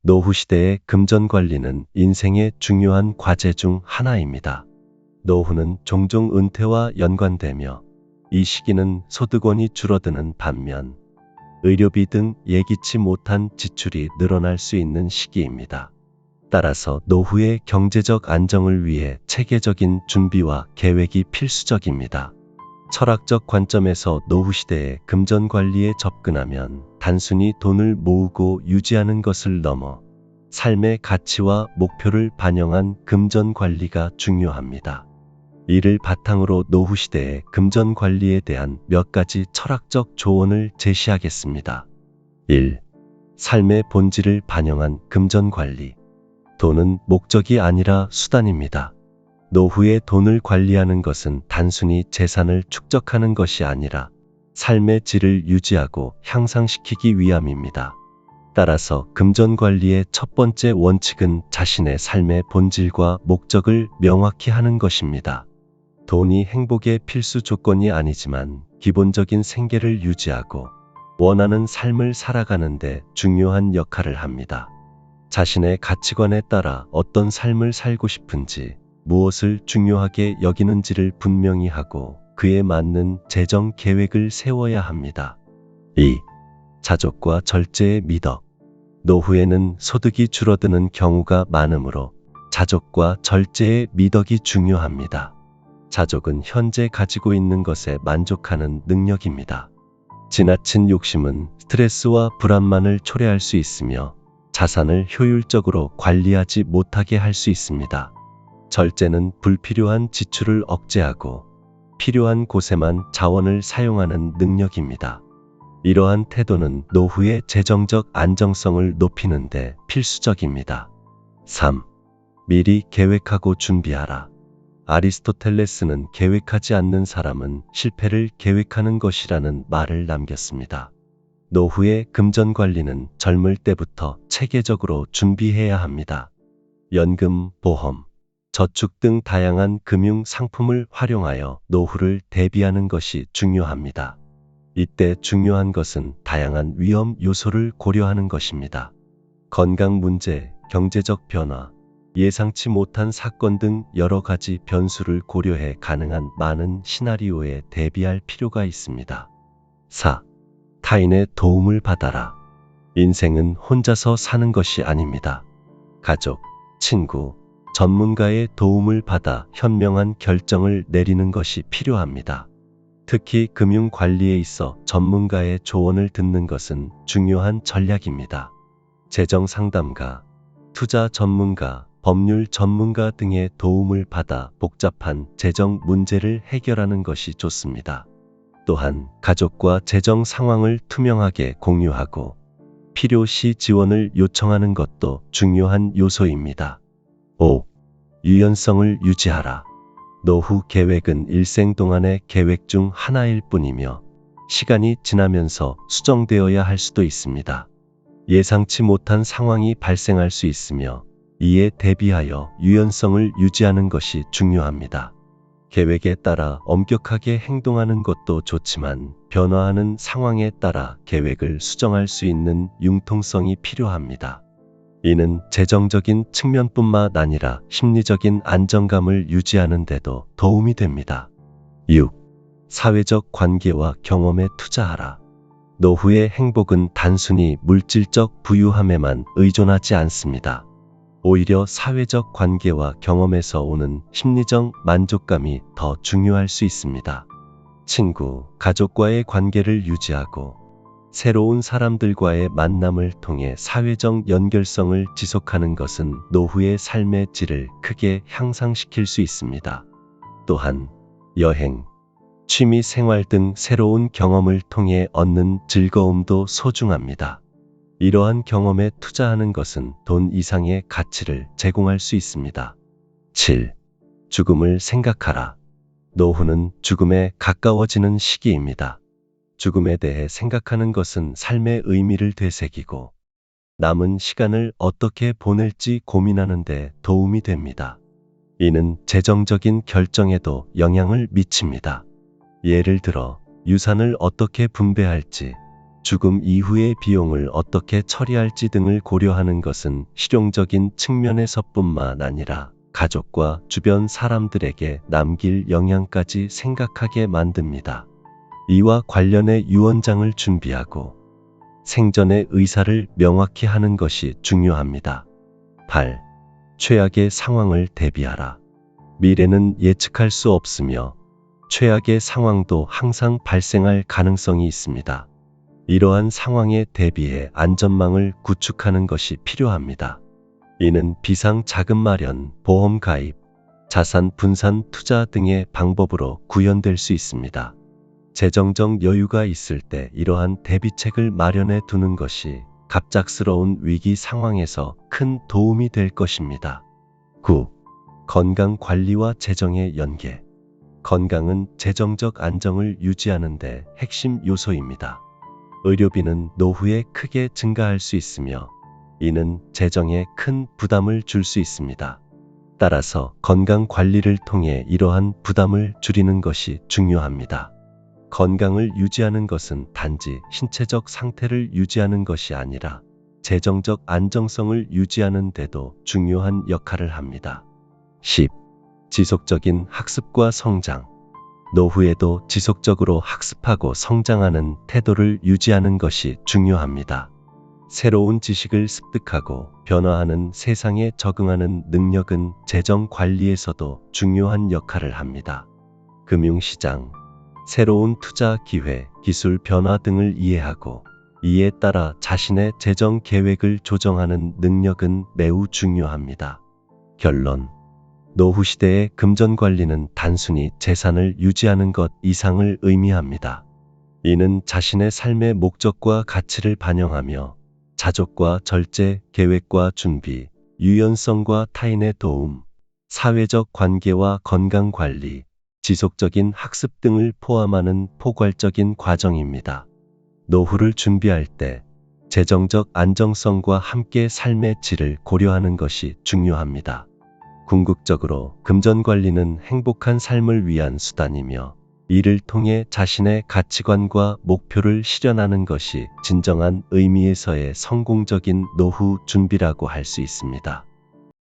노후 시대의 금전 관리는 인생의 중요한 과제 중 하나입니다. 노후는 종종 은퇴와 연관되며 이 시기는 소득원이 줄어드는 반면 의료비 등 예기치 못한 지출이 늘어날 수 있는 시기입니다. 따라서 노후의 경제적 안정을 위해 체계적인 준비와 계획이 필수적입니다. 철학적 관점에서 노후 시대의 금전 관리에 접근하면 단순히 돈을 모으고 유지하는 것을 넘어 삶의 가치와 목표를 반영한 금전 관리가 중요합니다. 이를 바탕으로 노후 시대의 금전 관리에 대한 몇 가지 철학적 조언을 제시하겠습니다. 1. 삶의 본질을 반영한 금전 관리. 돈은 목적이 아니라 수단입니다. 노후에 돈을 관리하는 것은 단순히 재산을 축적하는 것이 아니라 삶의 질을 유지하고 향상시키기 위함입니다. 따라서 금전 관리의 첫 번째 원칙은 자신의 삶의 본질과 목적을 명확히 하는 것입니다. 돈이 행복의 필수 조건이 아니지만 기본적인 생계를 유지하고 원하는 삶을 살아가는 데 중요한 역할을 합니다. 자신의 가치관에 따라 어떤 삶을 살고 싶은지, 무엇을 중요하게 여기는지를 분명히 하고 그에 맞는 재정 계획을 세워야 합니다. 2. 자족과 절제의 미덕. 노후에는 소득이 줄어드는 경우가 많으므로 자족과 절제의 미덕이 중요합니다. 자족은 현재 가지고 있는 것에 만족하는 능력입니다. 지나친 욕심은 스트레스와 불안만을 초래할 수 있으며 자산을 효율적으로 관리하지 못하게 할 수 있습니다. 절제는 불필요한 지출을 억제하고 필요한 곳에만 자원을 사용하는 능력입니다. 이러한 태도는 노후의 재정적 안정성을 높이는 데 필수적입니다. 3. 미리 계획하고 준비하라. 아리스토텔레스는 계획하지 않는 사람은 실패를 계획하는 것이라는 말을 남겼습니다. 노후의 금전 관리는 젊을 때부터 체계적으로 준비해야 합니다. 연금, 보험, 저축 등 다양한 금융 상품을 활용하여 노후를 대비하는 것이 중요합니다. 이때 중요한 것은 다양한 위험 요소를 고려하는 것입니다. 건강 문제, 경제적 변화, 예상치 못한 사건 등 여러 가지 변수를 고려해 가능한 많은 시나리오에 대비할 필요가 있습니다. 4. 타인의 도움을 받아라. 인생은 혼자서 사는 것이 아닙니다. 가족, 친구, 전문가의 도움을 받아 현명한 결정을 내리는 것이 필요합니다. 특히 금융 관리에 있어 전문가의 조언을 듣는 것은 중요한 전략입니다. 재정 상담가, 투자 전문가, 법률 전문가 등의 도움을 받아 복잡한 재정 문제를 해결하는 것이 좋습니다. 또한 가족과 재정 상황을 투명하게 공유하고 필요시 지원을 요청하는 것도 중요한 요소입니다. 5. 유연성을 유지하라. 노후 계획은 일생 동안의 계획 중 하나일 뿐이며 시간이 지나면서 수정되어야 할 수도 있습니다. 예상치 못한 상황이 발생할 수 있으며 이에 대비하여 유연성을 유지하는 것이 중요합니다. 계획에 따라 엄격하게 행동하는 것도 좋지만 변화하는 상황에 따라 계획을 수정할 수 있는 융통성이 필요합니다. 이는 재정적인 측면뿐만 아니라 심리적인 안정감을 유지하는 데도 도움이 됩니다. 6. 사회적 관계와 경험에 투자하라. 노후의 행복은 단순히 물질적 부유함에만 의존하지 않습니다. 오히려 사회적 관계와 경험에서 오는 심리적 만족감이 더 중요할 수 있습니다. 친구, 가족과의 관계를 유지하고 새로운 사람들과의 만남을 통해 사회적 연결성을 지속하는 것은 노후의 삶의 질을 크게 향상시킬 수 있습니다. 또한 여행, 취미 생활 등 새로운 경험을 통해 얻는 즐거움도 소중합니다. 이러한 경험에 투자하는 것은 돈 이상의 가치를 제공할 수 있습니다. 7. 죽음을 생각하라. 노후는 죽음에 가까워지는 시기입니다. 죽음에 대해 생각하는 것은 삶의 의미를 되새기고 남은 시간을 어떻게 보낼지 고민하는 데 도움이 됩니다. 이는 재정적인 결정에도 영향을 미칩니다. 예를 들어 유산을 어떻게 분배할지, 죽음 이후의 비용을 어떻게 처리할지 등을 고려하는 것은 실용적인 측면에서뿐만 아니라 가족과 주변 사람들에게 남길 영향까지 생각하게 만듭니다. 이와 관련해 유언장을 준비하고 생전의 의사를 명확히 하는 것이 중요합니다. 8. 최악의 상황을 대비하라. 미래는 예측할 수 없으며 최악의 상황도 항상 발생할 가능성이 있습니다. 이러한 상황에 대비해 안전망을 구축하는 것이 필요합니다. 이는 비상 자금 마련, 보험 가입, 자산 분산 투자 등의 방법으로 구현될 수 있습니다. 재정적 여유가 있을 때 이러한 대비책을 마련해 두는 것이 갑작스러운 위기 상황에서 큰 도움이 될 것입니다. 9. 건강 관리와 재정의 연계. 건강은 재정적 안정을 유지하는 데 핵심 요소입니다. 의료비는 노후에 크게 증가할 수 있으며 이는 재정에 큰 부담을 줄 수 있습니다. 따라서 건강 관리를 통해 이러한 부담을 줄이는 것이 중요합니다. 건강을 유지하는 것은 단지 신체적 상태를 유지하는 것이 아니라 재정적 안정성을 유지하는 데도 중요한 역할을 합니다. 10. 지속적인 학습과 성장. 노후에도 지속적으로 학습하고 성장하는 태도를 유지하는 것이 중요합니다. 새로운 지식을 습득하고 변화하는 세상에 적응하는 능력은 재정 관리에서도 중요한 역할을 합니다. 금융시장, 새로운 투자 기회, 기술 변화 등을 이해하고 이에 따라 자신의 재정 계획을 조정하는 능력은 매우 중요합니다. 결론. 노후 시대의 금전 관리는 단순히 재산을 유지하는 것 이상을 의미합니다. 이는 자신의 삶의 목적과 가치를 반영하며 자족과 절제, 계획과 준비, 유연성과 타인의 도움, 사회적 관계와 건강 관리, 지속적인 학습 등을 포함하는 포괄적인 과정입니다. 노후를 준비할 때 재정적 안정성과 함께 삶의 질을 고려하는 것이 중요합니다. 궁극적으로 금전 관리는 행복한 삶을 위한 수단이며 이를 통해 자신의 가치관과 목표를 실현하는 것이 진정한 의미에서의 성공적인 노후 준비라고 할 수 있습니다.